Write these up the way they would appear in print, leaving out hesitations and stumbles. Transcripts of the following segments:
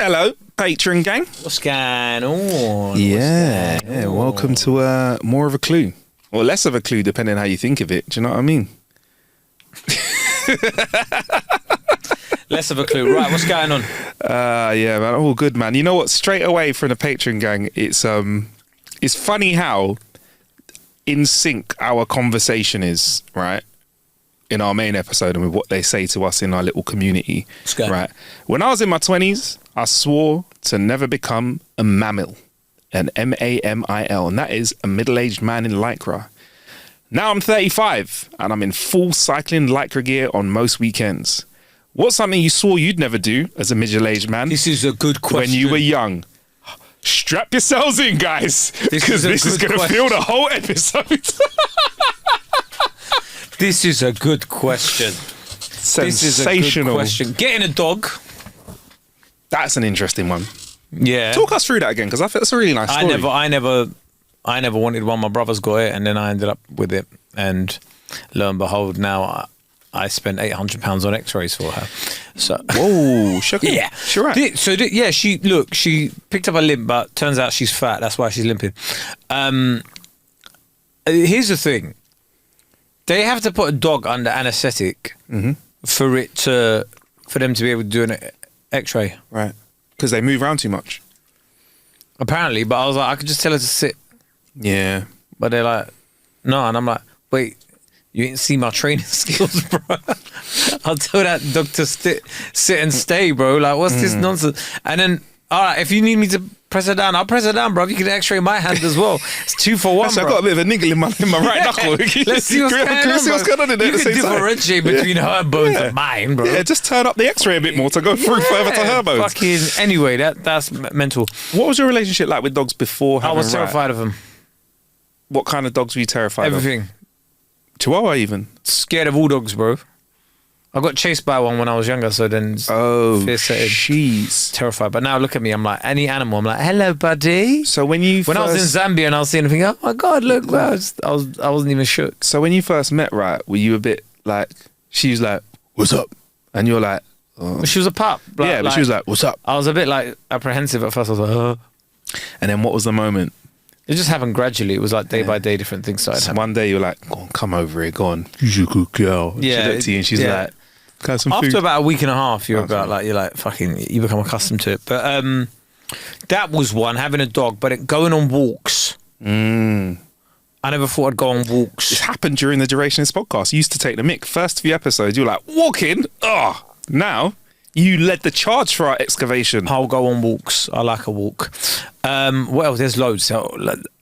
Hello, Patreon gang. What's going on? Yeah, welcome to more of a clue. Or less of a clue, depending on how you think of it. Do you know what I mean? Less of a clue. Right, what's going on? Yeah, man. All good, man. You know what? Straight away from the Patreon gang, it's funny how in sync our conversation is, right? In our main episode and with what they say to us in our little community. Right. When I was in my 20s, I swore to never become a mamil. An M-A-M-I-L. And that is a middle-aged man in Lycra. Now I'm 35 and I'm in full cycling Lycra gear on most weekends. What's something you swore you'd never do as a middle-aged man? This is a good question. When you were young. Strap yourselves in, guys. Because this is going to fill the whole episode. This is a good question. Sensational. This is a good question. Getting a dog. That's an interesting one. Yeah. Talk us through that again, because I think it's a really nice story. I never wanted one. My brother's got it, and then I ended up with it. And lo and behold, now I spent £800 on X-rays for her. So whoa, shocking. Yeah, sure. Right. She picked up a limp, but turns out she's fat. That's why she's limping. Here's the thing. They have to put a dog under anaesthetic for them to be able to do an X-ray. Right. Because they move around too much. Apparently, but I was like, I could just tell her to sit. Yeah. But they're like, no, and I'm like, wait, you didn't see my training skills, bro. I'll tell that dog to sit and stay, bro. Like, what's this nonsense? And then, all right, if you need me to press her down, I'll press her down, bro. You can X-ray my hand as well. It's 2 for 1, bro. I've got a bit of a niggle in my right knuckle. Let's see what's going on in there. You can differentiate between her bones and mine, bro. Yeah, just turn up the X-ray a bit more to go through further to her bones. Anyway, that's mental. What was your relationship like with dogs before having I was terrified of them. What kind of dogs were you terrified of? Everything. Chihuahua even? Scared of all dogs, bro. I got chased by one when I was younger, so then jeez, terrified. But now look at me, I'm like, any animal, I'm like, hello, buddy. So when I was in Zambia and I was seeing anything, oh my god, look, wow, I wasn't even shook. So when you first met, right, were you a bit like, she was like, what's up? And you're like, oh. She was a pup. But she was like, what's up? I was a bit like apprehensive at first. I was like, oh. And then what was the moment? It just happened gradually. It was like day by day, different things started happening. One day you were like, go on, come over here, go on. You're a good girl. Yeah. She looked at you and she's like, after about a week and a half, you become accustomed to it. But that was one, having a dog, but going on walks. I never thought I'd go on walks. It's happened during the duration of this podcast. You used to take the mick. First few episodes, you were like, walking? Oh, now you led the charge for our excavation. I'll go on walks. I like a walk. What else? There's loads. So,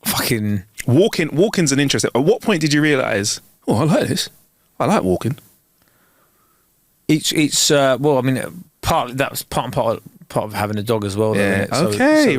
fucking... Walking's an interesting... At what point did you realise, oh, I like this. I like walking. Well, I mean, that was part of having a dog as well. Yeah. So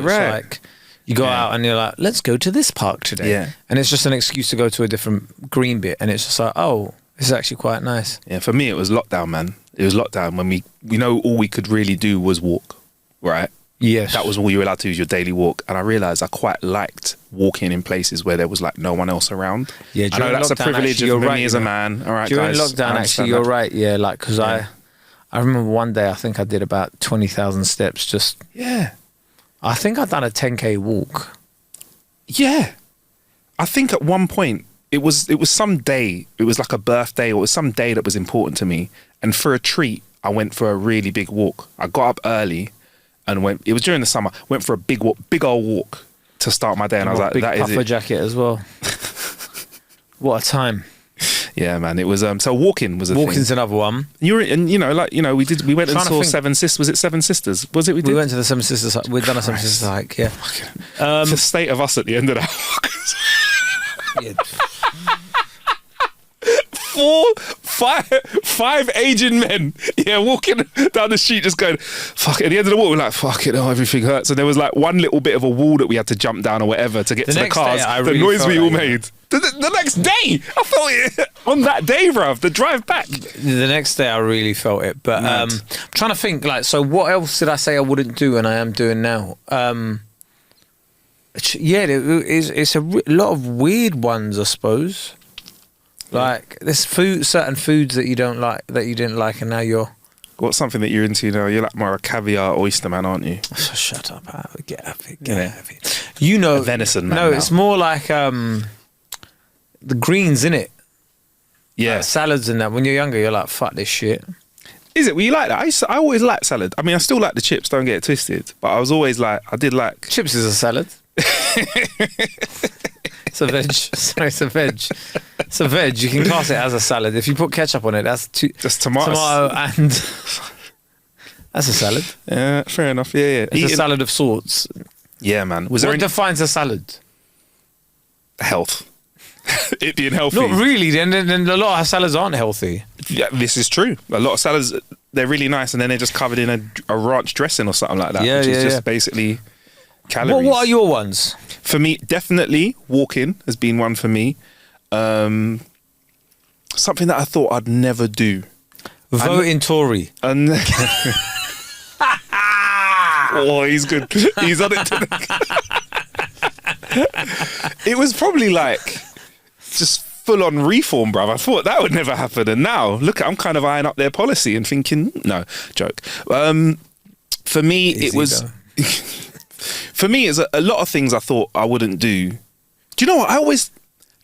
right. Like you go out and you're like, let's go to this park today. Yeah. And it's just an excuse to go to a different green bit, and it's just like, oh, this is actually quite nice. Yeah. For me, it was lockdown, man. It was lockdown when we know all we could really do was walk, right? Yes. That was all you were allowed to do, was your daily walk. And I realised I quite liked walking in places where there was like no one else around. Yeah, I know that's a privilege of me as a man. All right, during guys. During lockdown, actually, you're right. Yeah, like, because I remember one day, I think I did about 20,000 steps just... Yeah. I think I'd done a 10K walk. Yeah. I think at one point, it was some day, it was like a birthday, or it was some day that was important to me. And for a treat, I went for a really big walk. I got up early and it was during the summer, went for a big old walk to start my day. And I was like, that is it. Big puffer jacket as well. What a time. Yeah, man. It was so walking was a thing. Walking's another one. We went and saw Seven Sisters. Was it Seven Sisters? Was it? We went to the Seven Sisters. We'd done a Seven Sisters hike. Yeah. The state of us at the end of that walk. Yeah. 5 Asian men, walking down the street just going, fuck it. At the end of the walk, we're like, fuck it, everything hurts. And there was like one little bit of a wall that we had to jump down or whatever to get to the cars. The noise we all made. The next day, I felt it on that day, bruv, the drive back. The next day, I really felt it. But I'm trying to think, like, so what else did I say I wouldn't do and I am doing now? It's a lot of weird ones, I suppose. Like, there's certain foods that you don't like, that you didn't like, and now you're What's something that you're into now? You're like more a caviar oyster man, aren't you? Shut up, Harvey. Get out of it. Get out of it. You know, A venison man No, now. it's more like the greens, innit? Yeah. Like salads and that. When you're younger, you're like, fuck this shit. Is it? Well, you like that? I always liked salad. I mean, I still like the chips. Don't get it twisted. But I was always like, I did like. Chips is a salad. It's a veg. Sorry, it's a veg. It's a veg. You can class it as a salad. If you put ketchup on it, that's Just tomatoes. tomato and that's a salad. Yeah, fair enough. Yeah. It's a salad of sorts. Yeah, man. Was there What any defines a salad? health? It being healthy. Not really. Then a lot of salads aren't healthy. Yeah, this is true. A lot of salads, they're really nice, and then they're just covered in a ranch dressing or something like that, Yeah, which is yeah, just yeah. basically calories. What are your ones? For me, definitely walking has been one for me. Something that I thought I'd never do. Voting Tory. And oh, he's good. He's on it today. It was probably like just full on reform, bruv. I thought that would never happen, and now look, I'm kind of eyeing up their policy and thinking, no, joke. For me, Easy it was. though. For me, it's a lot of things I thought I wouldn't do. Do you know what? I always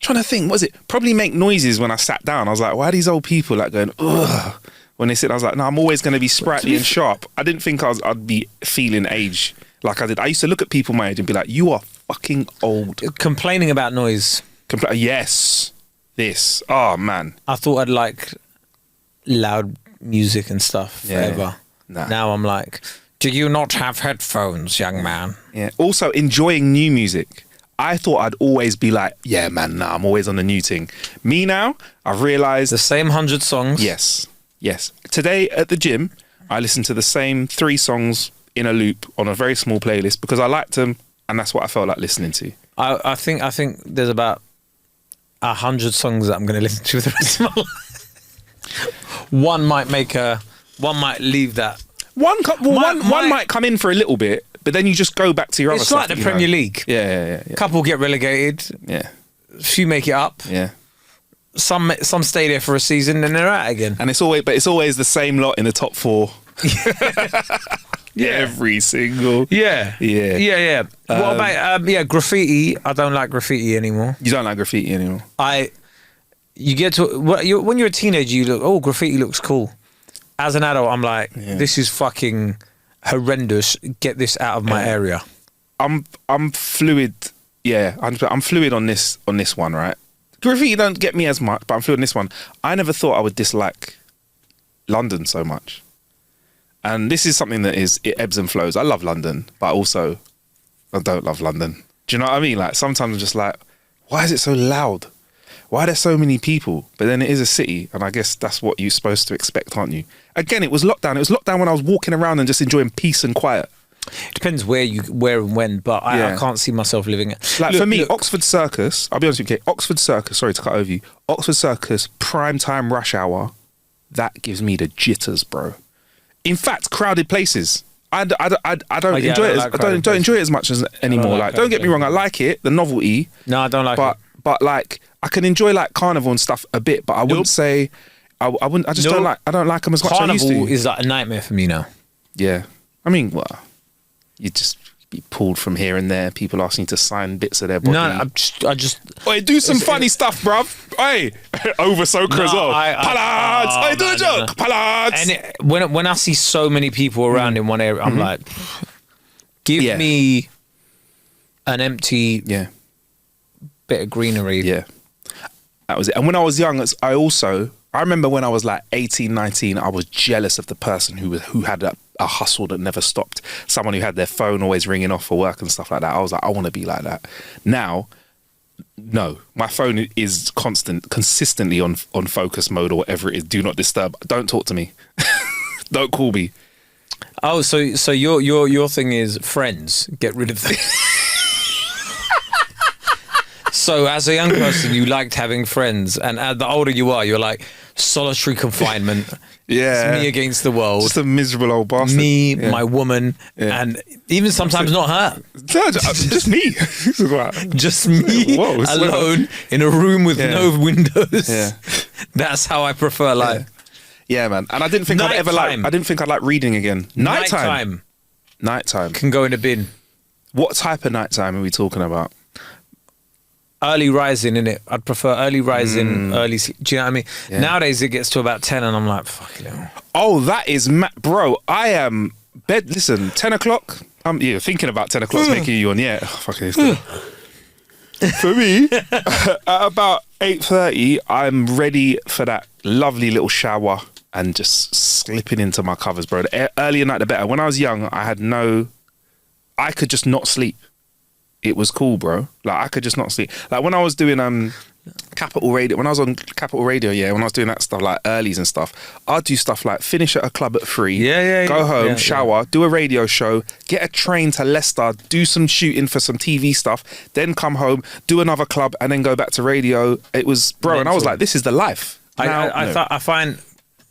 trying to think. Was it probably make noises when I sat down? I was like, why are these old people like going ugh when they sit? I was like, no, I'm always going to be sprightly and sharp. I didn't think I'd be feeling age like I did. I used to look at people my age and be like, you are fucking old. Complaining about noise. Yes, this. Oh man. I thought I'd like loud music and stuff Yeah. forever. Nah. Now I'm like, do you not have headphones, young man? Yeah. Also, enjoying new music. I thought I'd always be like, yeah, man, nah, I'm always on the new thing. Me now, I've realised. The same 100 songs. Yes. Today at the gym, I listened to the same 3 songs in a loop on a very small playlist because I liked them, and that's what I felt like listening to. I think there's about 100 songs that I'm going to listen to for the rest of my life. One might leave that. One might come in for a little bit, but then you just go back to your other It's stuff. like the that you Premier know. League. Yeah. Couple get relegated. Yeah. Few make it up. Yeah. Some stay there for a season and they're out again. And it's always the same lot in the top 4. Every single. Yeah. What about graffiti? I don't like graffiti anymore. You don't like graffiti anymore. You get to when you're a teenager, you look, graffiti looks cool. As an adult, I'm like, this is fucking horrendous. Get this out of my area. I'm fluid. Yeah, I'm fluid on this one, right? Graffiti don't get me as much, but I'm fluid on this one. I never thought I would dislike London so much. And this is something that it ebbs and flows. I love London, but also I don't love London. Do you know what I mean? Like sometimes I'm just like, why is it so loud? Why are there so many people? But then it is a city, and I guess that's what you're supposed to expect, aren't you? Again, it was lockdown. It was lockdown when I was walking around and just enjoying peace and quiet. It depends where and when, but I can't see myself living it. Like for me, Oxford Circus, I'll be honest with you, okay, Oxford Circus, sorry to cut over you, Oxford Circus, prime time rush hour, that gives me the jitters, bro. In fact, crowded places. I don't enjoy it. I don't enjoy it as much as anymore. Like, don't get me wrong, I like it, the novelty. No, I don't like it. But like, I can enjoy like carnival and stuff a bit, but I wouldn't say, I don't like them as much as I used to. Carnival is like a nightmare for me now. Yeah. I mean, well, you just be pulled from here and there. People asking you to sign bits of their body. No, I just. Oi, do some funny stuff, bruv. Oi, over soaker as well. Palads. Oi, do a joke. Palads. And when I see so many people around in one area, I'm like, give me an empty bit of greenery. Yeah, that was it. And when I was young, I remember when I was like 18, 19, I was jealous of the person who had a hustle that never stopped. Someone who had their phone always ringing off for work and stuff like that. I was like, I want to be like that. Now, no, my phone is consistently on focus mode or whatever it is. Do not disturb. Don't talk to me. Don't call me. Oh, so your thing is friends. Get rid of them. So as a young person, you liked having friends, and the older you are, you're like solitary confinement. Yeah, it's me against the world. Just a miserable old bastard. Me, my woman, and even sometimes not her. No, just me. Just me alone in a room with no windows. Yeah. That's how I prefer life. Yeah, man. And I didn't think I'd ever like. Nighttime. I didn't think I'd like reading again. Nighttime. Nighttime. Can go in a bin. What type of nighttime are we talking about? Early rising, innit? I'd prefer early rising, early sleep. Do you know what I mean? Yeah. Nowadays, it gets to about 10 and I'm like, fuck it. Oh, that is bro. I am bed. Listen, 10 o'clock. I'm thinking about 10 o'clock's making you yawn. Yeah, fucking. For me, at about 8:30, I'm ready for that lovely little shower and just slipping into my covers, bro. The earlier night, the better. When I was young, I could just not sleep. It was cool, bro. Like, I could just not sleep. Like, when I was doing Capital Radio, when I was on Capital Radio, when I was doing that stuff, like earlies and stuff, I'd do stuff like finish at a club at 3, go home, shower, do a radio show, get a train to Leicester, do some shooting for some TV stuff, then come home, do another club, and then go back to radio. It was, bro, and I was like, this is the life. I find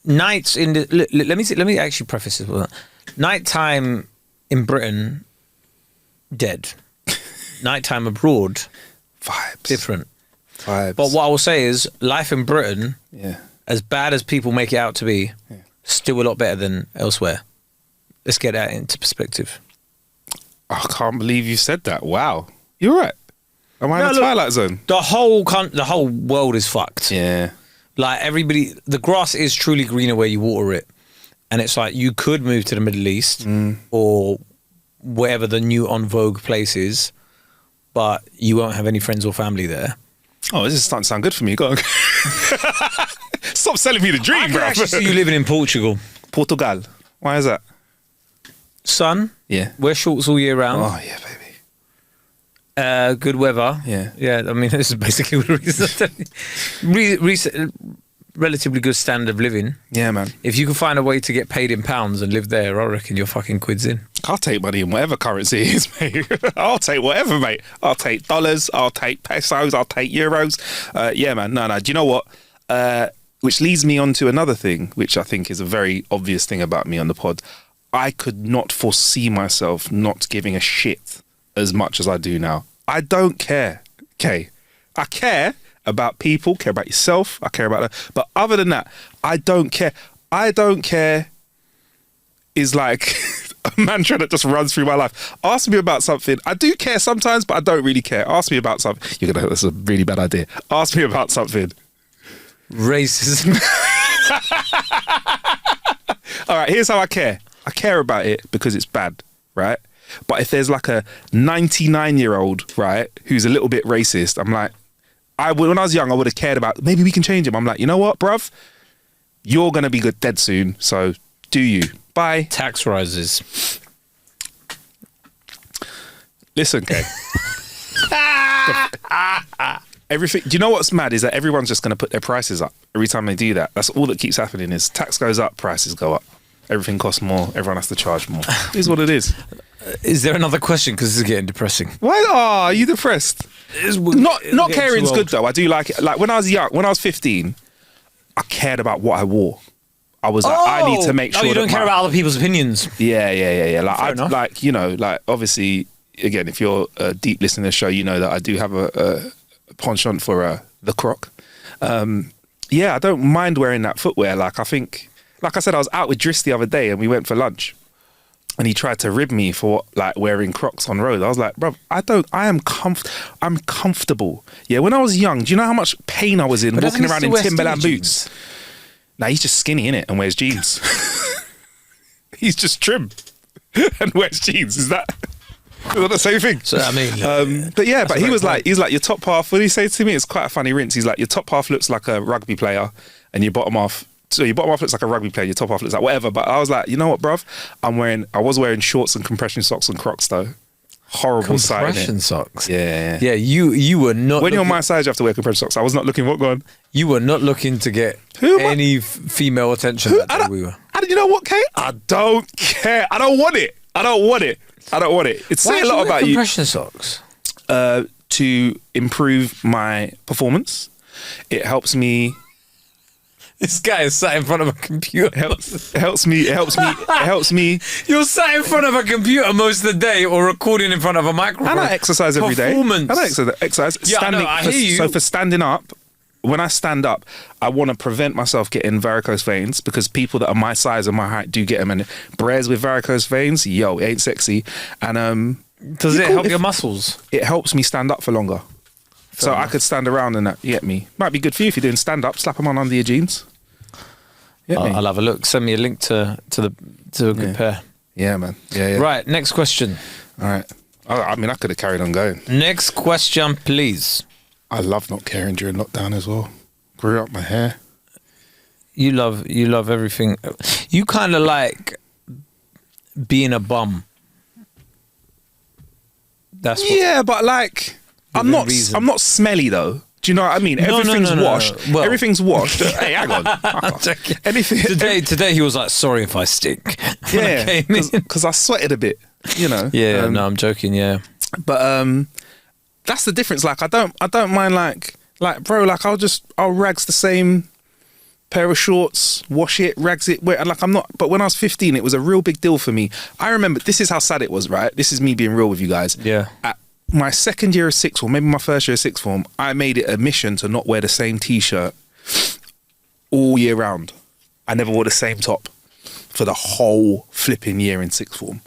nights in the... Let me actually preface this with that. Nighttime in Britain, dead. Nighttime abroad, Vibes. different. Vibes. But what I will say is, life in Britain, as bad as people make it out to be, still a lot better than elsewhere. Let's get that into perspective. I can't believe you said that. Wow. You're right. Am I in the Twilight Zone? The whole world is fucked. Yeah. Like, everybody, the grass is truly greener where you water it. And it's like, you could move to the Middle East or wherever the new on vogue place is, but you won't have any friends or family there. Oh, this is starting to sound good for me. Go on. Stop selling me the dream, I can bro. actually see you living in Portugal. Portugal. Why is that? Sun. Yeah. Wear shorts all year round. Oh, yeah, baby. Good weather. Yeah. Yeah, I mean, this is basically what the reason. Relatively good standard of living. Yeah, man. If you can find a way to get paid in pounds and live there, I reckon you're fucking quids in. I'll take money in whatever currency it is, mate. I'll take whatever, mate. I'll take dollars. I'll take pesos. I'll take euros. Yeah, man. No. Do you know what? Which leads me on to another thing, which I think is a very obvious thing about me on the pod. I could not foresee myself not giving a shit as much as I do now. I don't care. Okay. I care about people, care about yourself, I care about that. But other than that, I don't care. I don't care is like a mantra that just runs through my life. Ask me about something. I do care sometimes, but I don't really care. Ask me about something. That's a really bad idea. Ask me about something. Racism. All right, here's how I care. I care about it because it's bad, right? But if there's like a 99-year-old, right, who's a little bit racist, I'm like, when I was young, I would have cared about, maybe we can change him. I'm like, you know what, bruv? You're going to be dead soon, so do you. Bye. Tax rises. Listen, Kay. Everything. Do you know what's mad is that everyone's just going to put their prices up every time they do that. That's all that keeps happening is tax goes up, prices go up. Everything costs more. Everyone has to charge more. It is what it is. Is there another question? Because this is getting depressing. Why are you depressed? Not caring's good though. I do like it. Like when I was young, when I was 15, I cared about what I wore. I was like, I need to make sure. Oh, you don't care about other people's opinions. Yeah. Like Fair enough. like obviously, again, if you're a deep listener to the show, you know that I do have a penchant for the croc. Yeah, I don't mind wearing that footwear. Like I think, like I said, I was out with Driss the other day and we went for lunch. And he tried to rib me for like wearing Crocs on road. I was like, bro, I'm comfortable. Yeah, when I was young, do you know how much pain I was in walking around in Timberland boots? Nah, he's just skinny innit and wears jeans. He's just trim and wears jeans. Is that the same thing? So I mean, but yeah, but he was like, your top half. What did he say to me? It's quite a funny rinse. He's like, your top half looks like a rugby player, and your bottom half. So your bottom half looks like a rugby player, your top half looks like whatever. But I was like, you know what, bruv? I was wearing shorts and compression socks and Crocs though. Horrible sight. Compression socks. Yeah. Yeah, you were not. When you're on my side, you have to wear compression socks. I was not looking. What going? You were not looking to get any female attention. We were. You know what, Kate? I don't care. I don't want it. It's saying a lot about you. Compression socks. To improve my performance. It helps me. This guy is sat in front of a computer. It helps me. You're sat in front of a computer most of the day or recording in front of a microphone. And I exercise every day. Performance. And I exercise. Yeah, Standing, I hear you. So for standing up, when I stand up, I want to prevent myself getting varicose veins because people that are my size and my height do get them. And Brez with varicose veins, yo, it ain't sexy. And does it help your muscles? It helps me stand up for longer. So I could stand around and that. You get me? Might be good for you if you're doing stand up. Slap them on under your jeans. I'll have a look. Send me a link to a good pair. Yeah, man. Yeah. Right. Next question. All right. I mean, I could have carried on going. Next question, please. I love not caring during lockdown as well. Grew up my hair. You love everything. You kind of like being a bum. That's what, yeah, but like I'm not smelly though. Do you know what I mean? Everything's washed. Well, everything's washed. Hey, hang on. Anything. Today he was like, sorry if I stink. Yeah, because I sweated a bit. You know. Yeah. No, I'm joking. Yeah. But that's the difference. Like I don't mind like bro. Like I'll rags the same pair of shorts, wash it, rags it. Like I'm not. But when I was 15, it was a real big deal for me. I remember. This is how sad it was. Right. This is me being real with you guys. Yeah. At my second year of sixth form, maybe my first year of sixth form, I made it a mission to not wear the same t-shirt all year round. I never wore the same top for the whole flipping year in sixth form.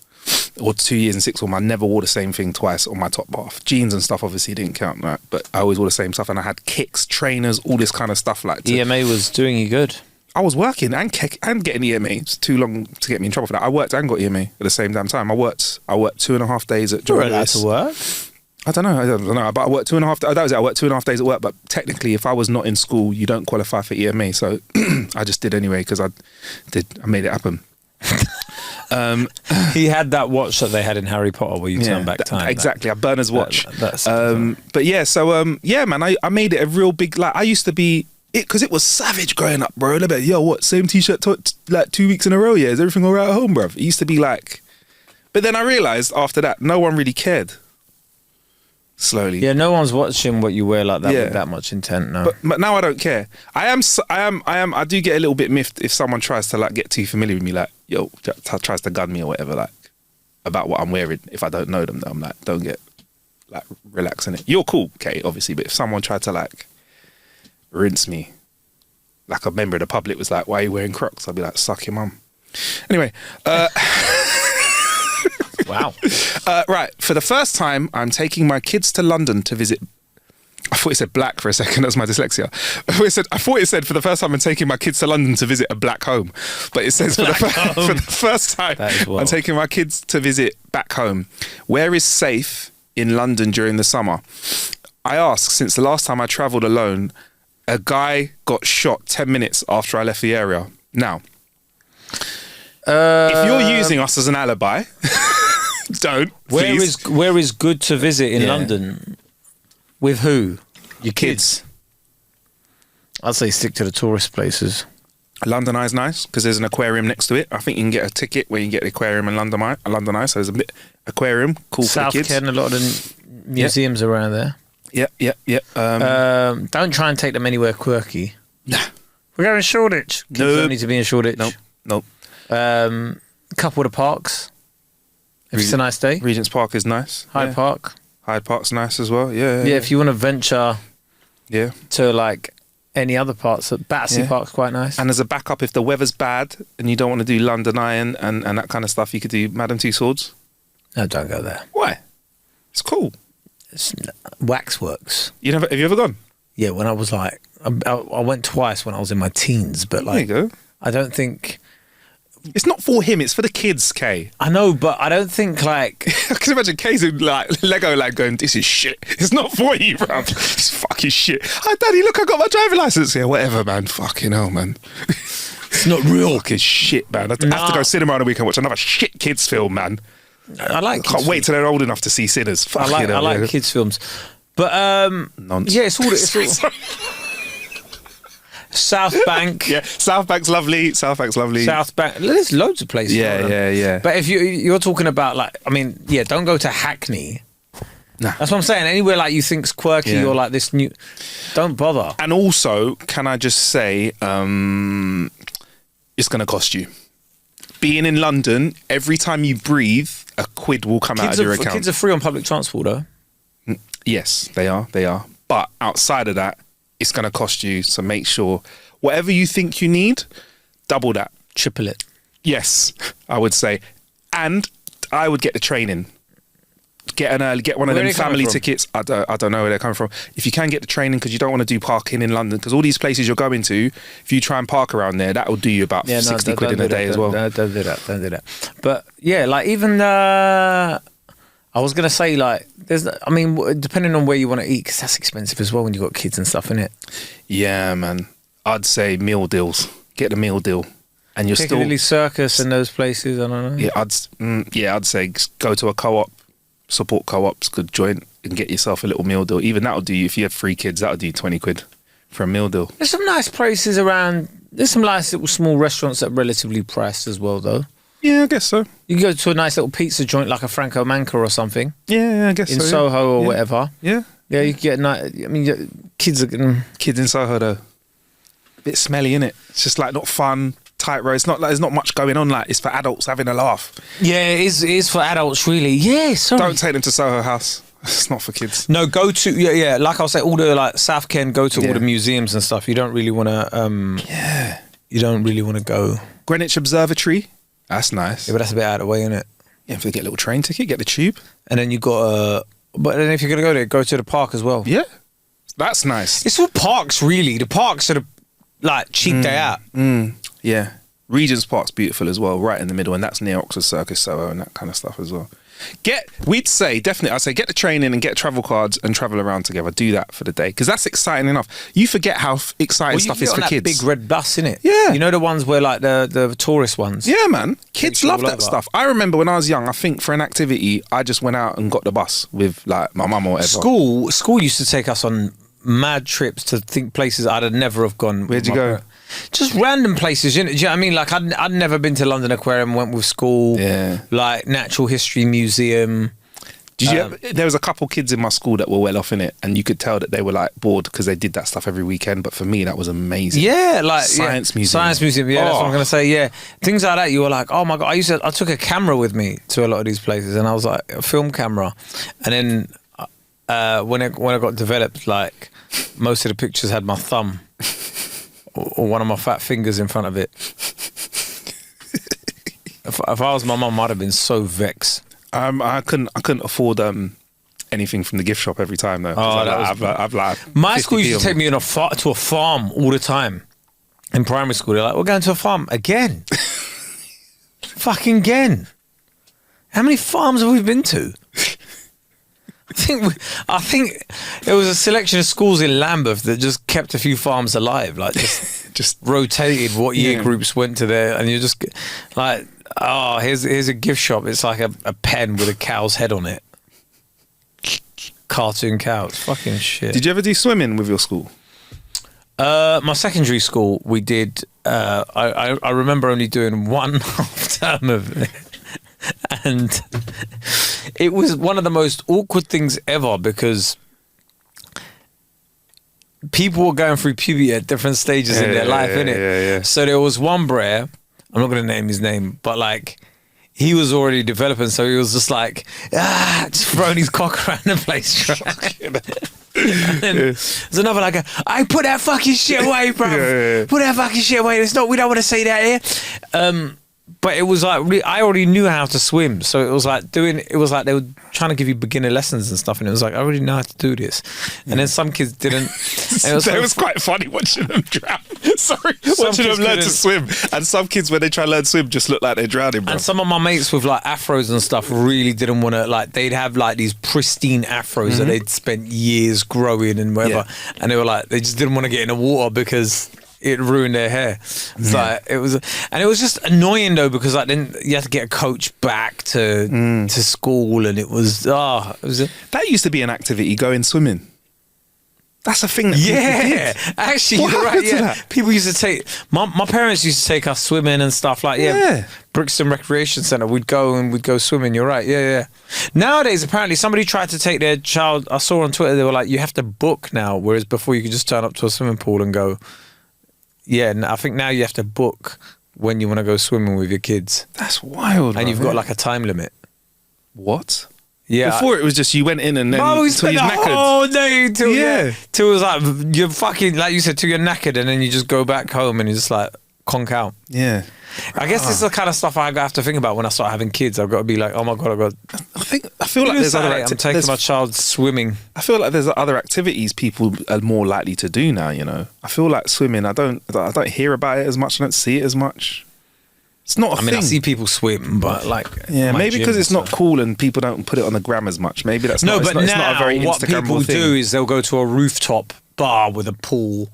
Or 2 years in sixth form, I never wore the same thing twice on my top half. Jeans and stuff obviously didn't count, right? But I always wore the same stuff, and I had kicks, trainers, all this kind of stuff like that. EMA was doing you good. I was working and getting EMA. It's too long to get me in trouble for that. I worked and got EMA at the same damn time. I worked 2.5 days at John You're allowed to work? I don't know, but I worked 2.5. That was it. I worked 2.5 days at work, but technically, if I was not in school, you don't qualify for EMA. So I just did anyway because I made it happen. He had that watch that they had in Harry Potter where you turn back time. Exactly, a burner's watch. But yeah, so yeah, man, I made it a real big. Like I used to be it because it was savage growing up, bro. Like, yo, what? Same t-shirt like 2 weeks in a row? Yeah, is everything all right at home, bro? It used to be like, but then I realized after that, no one really cared. Slowly, yeah, no one's watching what you wear like that with that much intent. No, but now I don't care. I do get a little bit miffed if someone tries to like get too familiar with me, like yo, tries to gun me or whatever, like about what I'm wearing. If I don't know them, though, I'm like, don't get like relaxing it. You're cool, Kate, obviously, but if someone tried to like rinse me, like a member of the public was like, why are you wearing Crocs? I'd be like, suck your mum. Anyway. Wow. Right. For the first time, I'm taking my kids to London to visit. I thought it said black for a second. That's my dyslexia. I thought it said for the first time I'm taking my kids to London to visit a black home. But it says for the first time I'm taking my kids to visit back home. Where is safe in London during the summer? I ask, since the last time I travelled alone, a guy got shot 10 minutes after I left the area. Now, if you're using us as an alibi... Don't. Where is good to visit in London? With who? Your kids. I'd say stick to the tourist places. London Eye's nice because there's an aquarium next to it. I think you can get a ticket where you can get the aquarium in London Eye. So there's a bit aquarium, cool for the kids. South Ken, a lot of the museums around there. Yeah. Don't try and take them anywhere quirky. Nah. We're going to Shoreditch. Kids don't need to be in Shoreditch. Nope. Couple of the parks. If it's a nice day. Regent's Park is nice. Hyde Park. Hyde Park's nice as well. Yeah, if you want to venture to like any other parts, Battersea Park's quite nice. And as a backup, if the weather's bad and you don't want to do London Eye and that kind of stuff, you could do Madame Tussauds. No, don't go there. Why? It's cool. It's waxworks. Have you ever gone? Yeah, when I was like, I went twice when I was in my teens, but like, there you go. I don't think... It's not for him, it's for the kids, Kay. I know, but I don't think like... I can imagine Kay's in like Lego like going, this is shit. It's not for you, bruv. It's fucking shit. Oh, Daddy, look, I got my driving license. Yeah, whatever, man. Fucking hell, man. It's not real. Fucking shit, man. I have to go cinema on a weekend and watch another shit kids film, man. I like Can't wait till they're old enough to see Sinners. I like kids films. But nonsense. Yeah, it's all South Bank. Yeah, South Bank's lovely. South Bank. There's loads of places. Yeah. But if you're talking about like, I mean, don't go to Hackney. Nah. That's what I'm saying. Anywhere like you think's quirky or like this new, don't bother. And also, can I just say, it's going to cost you. Being in London, every time you breathe, a quid will come out of your account. Kids are free on public transport, though. Yes, they are. But outside of that, it's going to cost you. So make sure whatever you think you need, double that. Triple it. Yes, I would say. And I would get the training. Get one of Where are them they coming family from? tickets. I don't know where they're coming from. If you can get the training, because you don't want to do parking in London, because all these places you're going to, if you try and park around there, that will do you about 60 quid in a day as well. Don't do that. But yeah, like even I was gonna say like depending on where you want to eat, because that's expensive as well when you got kids and stuff, innit? Yeah, man. I'd say meal deals. Get the meal deal, and you're Piccadilly still. Circus and those places. I don't know. Yeah, I'd say go to a co-op, support co-ops, good joint, and get yourself a little meal deal. Even that'll do you, if you have 3 kids, that'll do you 20 quid for a meal deal. There's some nice places around. There's some nice little small restaurants that are relatively priced as well, though. Yeah, I guess so. You can go to a nice little pizza joint like a Franco Manca or something Yeah, I guess in so. Soho or Yeah. whatever. Yeah. Yeah, you can get nice. I mean, kids are getting. Kids in Soho though, bit smelly, innit? It's just like not fun. Tight road. It's not like there's not much going on. Like it's for adults having a laugh. Yeah, it is for adults, really. Yeah, sorry. Don't take them to Soho House. It's not for kids. No, go to yeah. Like I'll say, all the like South Kent, go to all Yeah. the museums and stuff. You don't really want to. Yeah. You don't really want to go. Greenwich Observatory. That's nice. Yeah, but that's a bit out of the way, isn't it? Yeah, if you get a little train ticket, get the tube. And then you got but then if you're gonna go there, go to the park as well. Yeah, that's nice. It's all parks, really. The parks are the like cheap day out. Yeah, Regent's Park's beautiful as well, right in the middle, and that's near Oxford Circus, Soho, and that kind of stuff as well. I'd say get the training and get travel cards and travel around together. Do that for the day, because that's exciting enough. You forget how exciting stuff is for on kids. that big red bus, innit? Yeah. You know the ones where like the tourist ones. Yeah, man. Kids Takes you love all that over. stuff. I remember when I was young, I think for an activity, I just went out and got the bus with like my mum or whatever. School used to take us on mad trips to places I'd never have gone. Where'd you go? Just random places. You know what I mean? Like I'd never been to London Aquarium. Went with school. Yeah. Like Natural History Museum. There was a couple kids in my school that were well off in it, and you could tell that they were like bored because they did that stuff every weekend. But for me, that was amazing. Yeah, like Science museum. Science museum. Yeah, that's what I'm Oh. gonna say. Yeah, things like that. You were like, oh my god. I took a camera with me to a lot of these places, and I was like a film camera. And then when it got developed, like most of the pictures had my thumb or one of my fat fingers in front of it. If I was my mum, I'd have been so vexed. I couldn't afford anything from the gift shop every time though. Oh, I've like My 50p school used to on take me to a farm all the time. In primary school, they're like, "We're going to a farm again, fucking again." How many farms have we been to? I think it was a selection of schools in Lambeth that just kept a few farms alive, like just rotated what year Yeah. groups went to there, and you just like, oh, here's a gift shop. It's like a pen with a cow's head on it. Cartoon cows, fucking shit. Did you ever do swimming with your school? My secondary school, we did. I remember only doing one half term of it, and it was one of the most awkward things ever because people were going through puberty at different stages in their life, innit? Yeah. So there was one brer. I'm not going to name his name, but like. He was already developing, so he was just like, just throwing his cock around the place. And then there's another like, I put that fucking shit away, bro. Yeah. Put that fucking shit away. We don't want to say that here. But it was like, I already knew how to swim, so it was like they were trying to give you beginner lessons and stuff, and it was like, I already know how to do this. And then some kids didn't. And It was quite funny watching them drown. Sorry, watching them kids learn to couldn't- swim, and some kids when they try to learn to swim just look like they're drowning, bro. And some of my mates with like afros and stuff really didn't want to, like, they'd have like these pristine afros that they'd spent years growing and whatever. Yeah. And they were like, they just didn't want to get in the water because it ruined their hair. It's like, it was just annoying though, because like then you had to get a coach back to school, and it was That used to be an activity, going swimming. That's a thing that people yeah, did. actually, What you're right. happened to Yeah, that? people used to take my parents used to take us swimming and stuff like Yeah. Brixton Recreation Centre. We'd go swimming. You're right. Yeah. Nowadays, apparently, somebody tried to take their child. I saw on Twitter they were like, you have to book now, whereas before you could just turn up to a swimming pool and go. Yeah, and I think now you have to book when you want to go swimming with your kids, That's wild. and man. you've got like a time limit. What? Yeah. Before it was just you went in and then Bro, we till spent you're the knackered. whole day till Yeah. till it was like you're fucking, like you said, till you're knackered, and then you just go back home and you just like conk out. Yeah. I guess this is the kind of stuff I have to think about when I start having kids. I've got to be like, oh my god, I feel like there's other I'm taking my child swimming. I feel like there's other activities people are more likely to do now, you know. I feel like swimming, I don't hear about it as much, I don't see it as much. It's not a thing. I see people swim, but like, yeah, my maybe gym because it's and not stuff. cool and people don't put it on the gram as much. Maybe that's No, not, but it's now not a very what people Instagrammable thing. do is they'll go to a rooftop bar with a pool,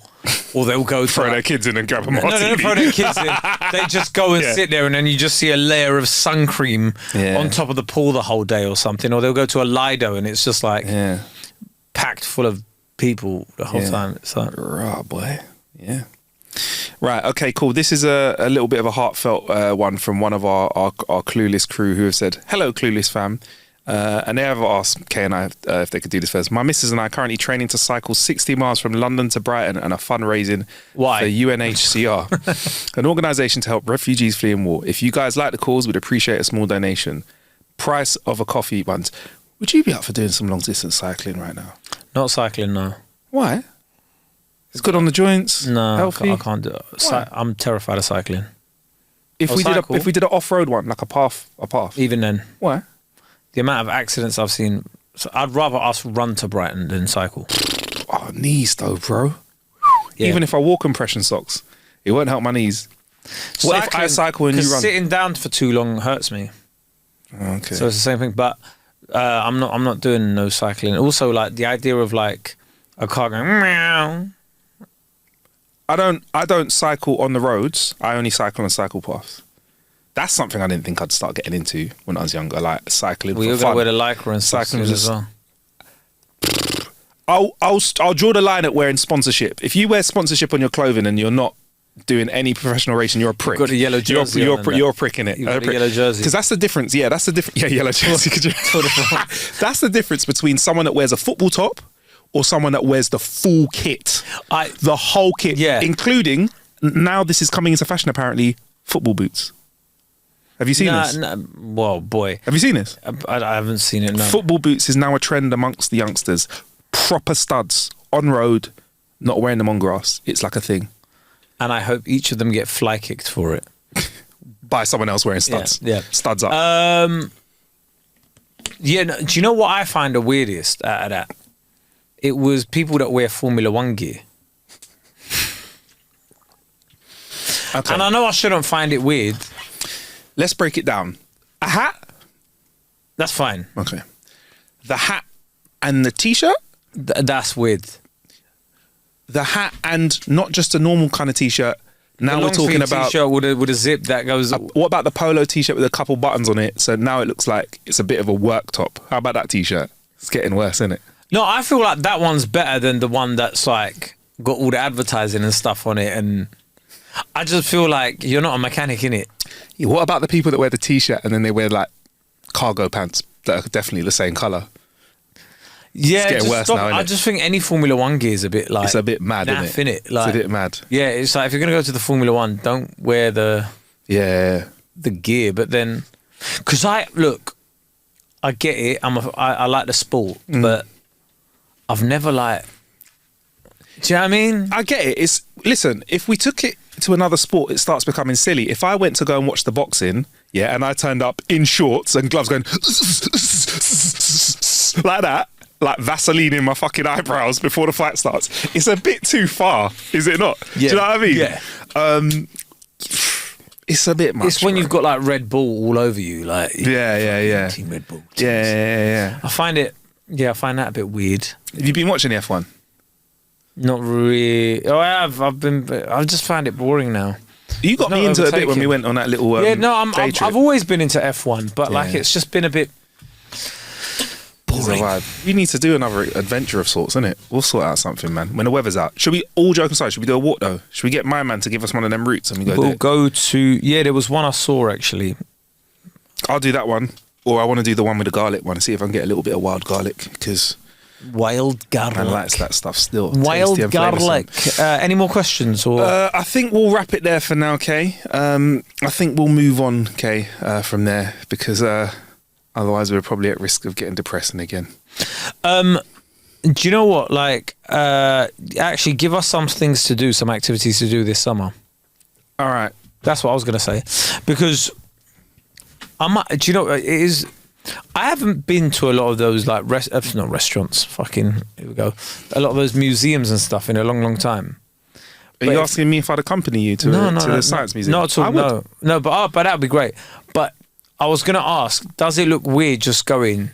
or they'll go to Throw their kids in and grab a martini. No, they don't throw their kids in. They just go and Yeah. sit there, and then you just see a layer of sun cream on top of the pool the whole day or something. Or they'll go to a Lido, and it's just like packed full of people the whole time. It's like, right, boy. Yeah. Right. Okay. Cool. This is a little bit of a heartfelt one from one of our Clueless crew who have said, "Hello, Clueless fam." And they have asked Kay and I if they could do this first. My missus and I are currently training to cycle 60 miles from London to Brighton and are fundraising Why? for UNHCR, an organisation to help refugees fleeing war. If you guys like the cause, we'd appreciate a small donation. Price of a coffee buns. Would you be up for doing some long distance cycling right now? not cycling, no. Why? It's good on the joints. No, healthy. I can't do it. Why? I'm terrified of cycling. If I'll we cycle. did an off road one, like a path. Even then, Why? the amount of accidents I've seen, so I'd rather us run to Brighton than cycle. Oh, knees though, bro. Yeah. Even if I wore compression socks, it won't help my knees. What if I cycle and you 'cause run? sitting down for too long hurts me. Okay. So it's the same thing, but I'm not doing no cycling. Also, like the idea of like a car going meow. I don't cycle on the roads. I only cycle on cycle paths. That's something I didn't think I'd start getting into when I was younger, like cycling Well, for you're fun. gonna wear the lycra and stuff Cycling soon was as well. I'll draw the line at wearing sponsorship. If you wear sponsorship on your clothing and you're not doing any professional racing, you're a prick. got a yellow jersey on and that. You're a prick in it. You've got a yellow jersey. Because that's the difference. Yeah, that's the difference. Yeah, yellow jersey. That's the difference between someone that wears a football top or someone that wears the full kit. The whole kit. Yeah. Including, now this is coming into fashion apparently, football boots. Have you seen this? Well, boy, Have you seen this? I haven't seen it. No. Football boots is now a trend amongst the youngsters. Proper studs on road, not wearing them on grass. It's like a thing. And I hope each of them get fly kicked for it. By someone else wearing studs. Yeah. Studs up. Yeah. No, do you know what I find the weirdest out of that? It was people that wear Formula One gear. Okay. And I know I shouldn't find it weird. Let's break it down. A hat? That's fine. Okay. The hat and the t-shirt? That's weird. The hat and not just a normal kind of t-shirt. Now we're talking about t-shirt with a zip that goes. what about the polo t-shirt with a couple buttons on it? So now it looks like it's a bit of a work top. How about that t-shirt? It's getting worse, isn't it? No, I feel like that one's better than the one that's like got all the advertising and stuff on it, and I just feel like you're not a mechanic in it. Yeah, what about the people that wear the t-shirt and then they wear like cargo pants that are definitely the same colour? Yeah, It's getting worse now, I innit? just think any Formula One gear is a bit like It's a bit mad, naff, isn't it? innit? Like, It's a bit mad. Yeah, it's like if you're gonna go to the Formula One, don't wear the Yeah. gear. But then, because I get it. I like the sport, but I've never like. Do you know what I mean? I get it. Listen, if we took it to another sport, it starts becoming silly. If I went to go and watch the boxing, yeah, and I turned up in shorts and gloves going like that, like Vaseline in my fucking eyebrows before the fight starts, it's a bit too far, is it not? Yeah. Do you know what I mean? Yeah. It's a bit much. It's when bro. you've got like Red Bull all over you, like Yeah. Team Red Bull. Yeah. I find that a bit weird. Have you been watching the F1? Not really. Oh, I have. I've just found it boring now. You got It's me not into it a bit when overtaking. we went on that little day trip. I've always been into F1, but like Yeah. it's just been a bit It's a boring. vibe. We need to do another adventure of sorts, innit? We'll sort out something, man. When the weather's out. Should we, all joking aside, should we do a walk though? Should we get my man to give us one of them routes and we go do We'll it? go to. Yeah, there was one I saw actually. I'll do that one. Or I want to do the one with the garlic one and see if I can get a little bit of wild garlic because Wild garlic. man likes that stuff still. Wild Tasty and flavoursome. garlic. Any more questions? Or I think we'll wrap it there for now, Kay. I think we'll move on, Kay, from there because I'm Otherwise, we're probably at risk of getting depressing again. Do you know what? Like, actually, give us some things to do, some activities to do this summer. All right. That's what I was gonna say, because do you know it is? I haven't been to a lot of those like not restaurants. Fucking here we go. A lot of those museums and stuff in a long, long time. Are you asking me if I'd accompany you to the science museum? Not at all. No. But that'd be great. But I was gonna ask, does it look weird just going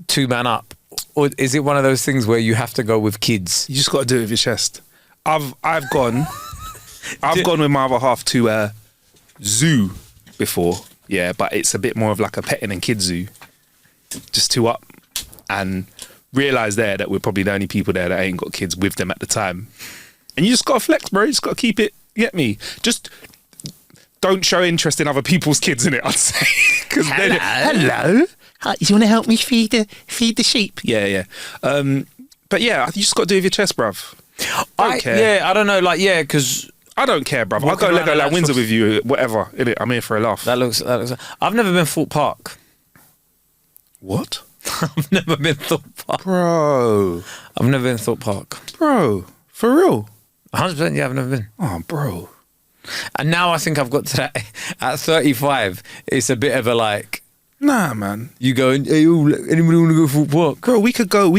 2 man up, or is it one of those things where you have to go with kids? You just got to do it with your chest. I've gone. I've gone with my other half to a zoo before, yeah, but it's a bit more of like a petting and kids zoo. Just 2 up, and realise there that we're probably the only people there that ain't got kids with them at the time. And you just got to flex, bro. You just got to keep it. You get me? Just don't show interest in other people's kids in it, I'd say. Hello. Do you want to help me feed the sheep? Yeah. But yeah, you just got to do it with your chest, bruv. Don't care. Yeah, I don't know. Like, yeah, because I don't care, bruv. I'll go Legoland Windsor with you, whatever. Innit? I'm here for a laugh. That looks. I've never been Thorpe Park. What? I've never been Thorpe Park. Bro. I've never been Thorpe Park. Bro. For real? 100%, yeah, I've never been. Oh, bro. And now I think I've got to that. At 35, it's a bit of a like... Nah, man. You go, hey, anybody want to go Thorpe Park? Bro, we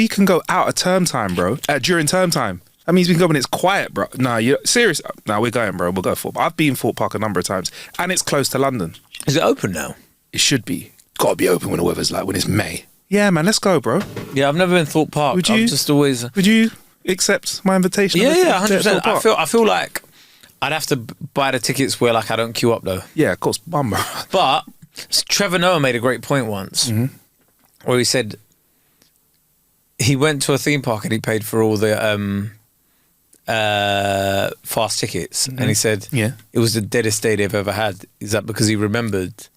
can go out of term time, bro. During term time. That means we can go when it's quiet, bro. Nah, you're serious? Nah, we're going, bro. We'll go Thorpe. I've been Thorpe Park a number of times. And it's close to London. Is it open now? It should be. Got to be open when the weather's like, when it's May. Yeah, man, let's go, bro. Yeah, I've never been Thorpe Park. Would you? I've just always... Would you accept my invitation? Yeah, 100%. I feel like I'd have to buy the tickets where like I don't queue up though. Yeah, of course, bummer. But Trevor Noah made a great point once, where he said he went to a theme park and he paid for all the fast tickets, and he said it was the deadest day they've ever had. Is that because he remembered?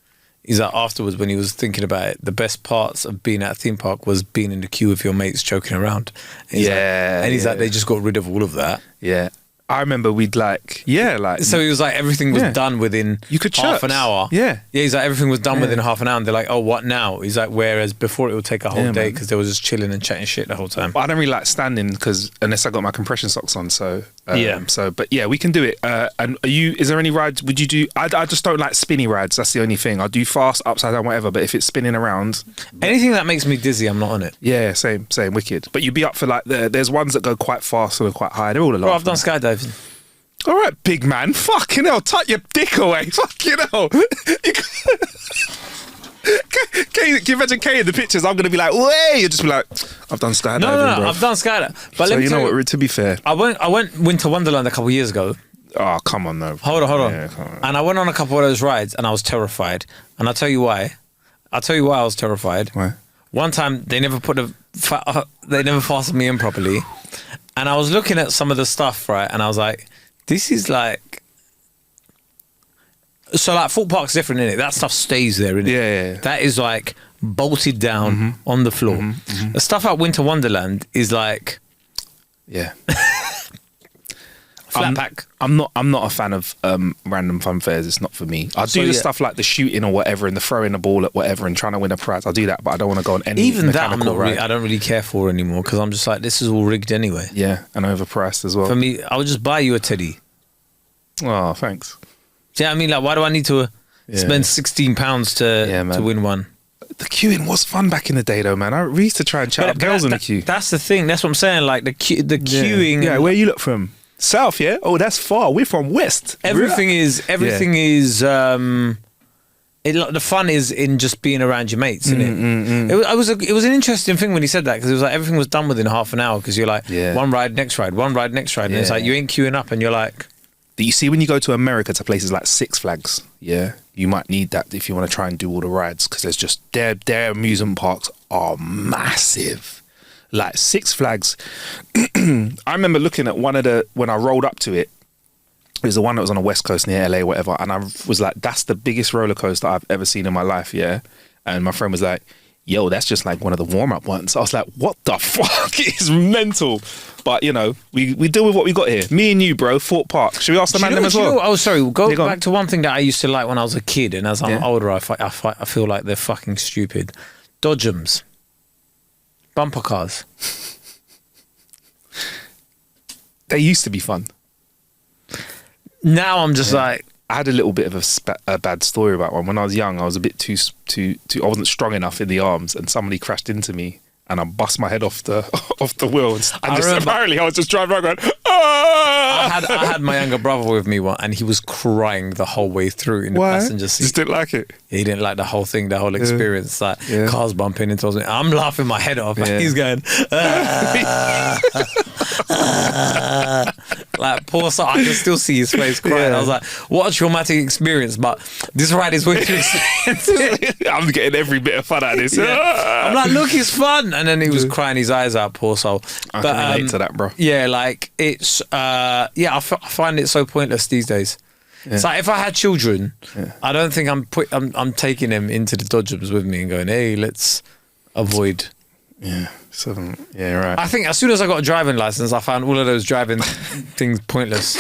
Is that afterwards, when he was thinking about it, the best parts of being at a theme park was being in the queue with your mates joking around. And he's like, they just got rid of all of that. Yeah. I remember we'd like... So he was like, everything was done within half an hour. Yeah. Yeah, he's like, everything was done within half an hour. And they're like, oh, what now? He's like, whereas before it would take a whole day because they were just chilling and chatting shit the whole time. But I don't really like standing because unless I got my compression socks on. So, but yeah, we can do it. And is there any rides would you do? I just don't like spinny rides. That's the only thing. I'll do fast, upside down, whatever. But if it's spinning around... Anything that makes me dizzy, I'm not on it. Yeah, same, wicked. But you'd be up for like, there's ones that go quite fast and quite high. They're all a lot. Bro, I've done skydiving. All right, big man. Fucking hell, tuck your dick away. Fucking hell. Can you imagine Kay in the pictures? I'm going to be like, way. You'll just be like, I've done skydiving, No, bro. I've done skydiving. But so you know what, to be fair. I went Winter Wonderland a couple of years ago. Oh, come on, though. Hold on. Yeah, come on. And I went on a couple of those rides and I was terrified. And I'll tell you why. I was terrified. Why? One time, they never fastened me in properly. And I was looking at some of the stuff, right? And I was like, this is like... So like Thorpe Park's different, innit? That stuff stays there, innit? Yeah. That is like bolted down on the floor. The stuff at Winter Wonderland is like... Yeah. Flat pack. I'm not a fan of random fun fairs. It's not for me. I do the stuff like the shooting or whatever and the throwing the ball at whatever and trying to win a prize. I'll do that, but I don't want to go on any Even that I don't really care for anymore because I'm just like, this is all rigged anyway. Yeah, and overpriced as well. For me, I would just buy you a teddy. Oh, thanks. Yeah, I mean, like, why do I need to spend £16 to win one? The queuing was fun back in the day, though, man. We used to try and chat up girls in the queue. That's the thing. That's what I'm saying. Like the queuing. Yeah, where you look from? South, yeah? Oh, that's far. We're from West. Everything is the fun is in just being around your mates, isn't it? It was an interesting thing when he said that because it was like everything was done within half an hour because you're like one ride, next ride, and it's like you ain't queuing up and you're like... You see, when you go to America to places like Six Flags, you might need that if you want to try and do all the rides because there's just their amusement parks are massive. Like Six Flags, I remember looking at when I rolled up to it, it was the one that was on the West Coast near LA, whatever, and I was like, that's the biggest roller coaster I've ever seen in my life, yeah? And my friend was like, yo, that's just like one of the warm-up ones. I was like, what the fuck? It's mental. But, you know, we deal with what we got here. Me and you, bro, Thorpe Park. Should we ask the man them as well? Oh, sorry. Go back to one thing that I used to like when I was a kid, and as I'm older, I feel like they're fucking stupid. Dodgems. Bumper cars. They used to be fun. Now I'm just like, I had a little bit of a bad story about one. When I was young, I was a bit too. I wasn't strong enough in the arms, and somebody crashed into me, and I bust my head off the wheel. And apparently, I was just driving around going, ah! I had my younger brother with me one, and he was crying the whole way through in the passenger seat. Just didn't like it. He didn't like the whole thing, the whole experience. Like cars bumping into us. I'm laughing my head off. And he's going, like poor soul. I can still see his face crying. I was like, what a traumatic experience, but this ride is way too expensive. I'm getting every bit of fun out of this. I'm like, look, it's fun. And then he was crying his eyes out, poor soul. I can relate to that, bro. Yeah, like it's I find it so pointless these days. It's like if I had children, I don't think I'm taking them into the Dodgems with me and going, hey, let's avoid. Yeah. So, yeah, right. I think as soon as I got a driving license, I found all of those driving things pointless.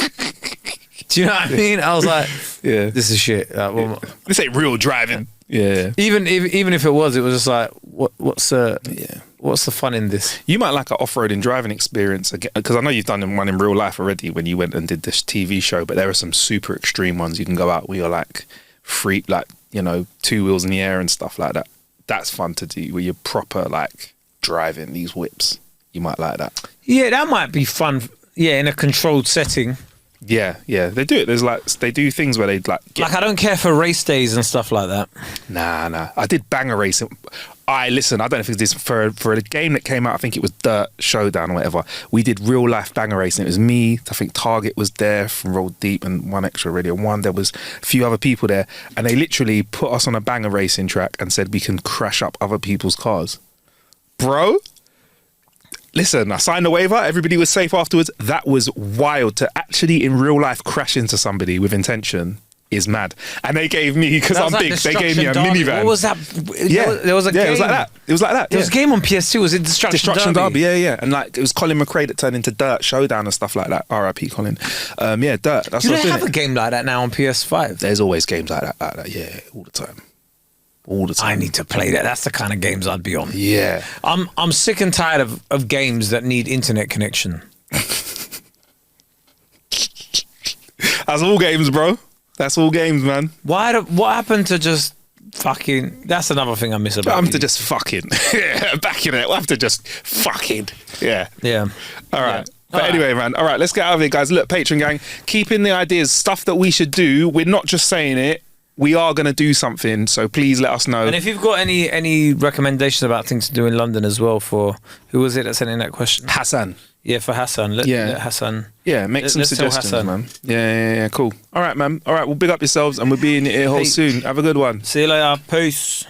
Do you know what I mean? I was like, this is shit. This ain't real driving. Yeah. Even if it was just like, what's the fun in this? You might like an off-roading driving experience again, because I know you've done one in real life already when you went and did this TV show. But there are some super extreme ones you can go out where you're like free, like, you know, 2 wheels in the air and stuff like that. That's fun to do where you're proper like driving these whips. You might like that. Yeah, that might be fun. Yeah, in a controlled setting. Yeah, they do it. They do things where they like. I don't care for race days and stuff like that. Nah. I did banger racing. I don't know if it's this for a game that came out. I think it was Dirt Showdown or whatever. We did real life banger racing. It was me. I think Target was there from Roll Deep and One Extra Radio One. There was a few other people there, and they literally put us on a banger racing track and said we can crash up other people's cars. Bro, listen, I signed the waiver. Everybody was safe afterwards. That was wild. To actually in real life crash into somebody with intention is mad. And they gave me, because I'm big, they gave me a minivan. What was that? There was a game. It was like that. There was a game on PS2. Was it Destruction Derby? Yeah. And like it was Colin McRae that turned into Dirt Showdown and stuff like that. R.I.P. Colin. Dirt. That's Do they have a game like that now on PS5? There's always games like that. Yeah, all the time. I need to play that. That's the kind of games I'd be on. Yeah. I'm sick and tired of games that need internet connection. That's all games, bro. That's all games, man. What happened to just fucking... That's another thing I miss about What happened to just fucking... Back in it. What happened to just fucking... Yeah. Yeah. All right. But anyway, man. All right, let's get out of here, guys. Look, Patreon gang, keep in the ideas, stuff that we should do. We're not just saying it. We are going to do something, so please let us know. And if you've got any recommendations about things to do in London as well for... Who was it that sent in that question? Hassan. Yeah, for Hassan. Let Hassan... Yeah, make some suggestions, man. Yeah, cool. All right, man. All right, well, big up yourselves, and we'll be in your ear hole soon. Have a good one. See you later. Peace.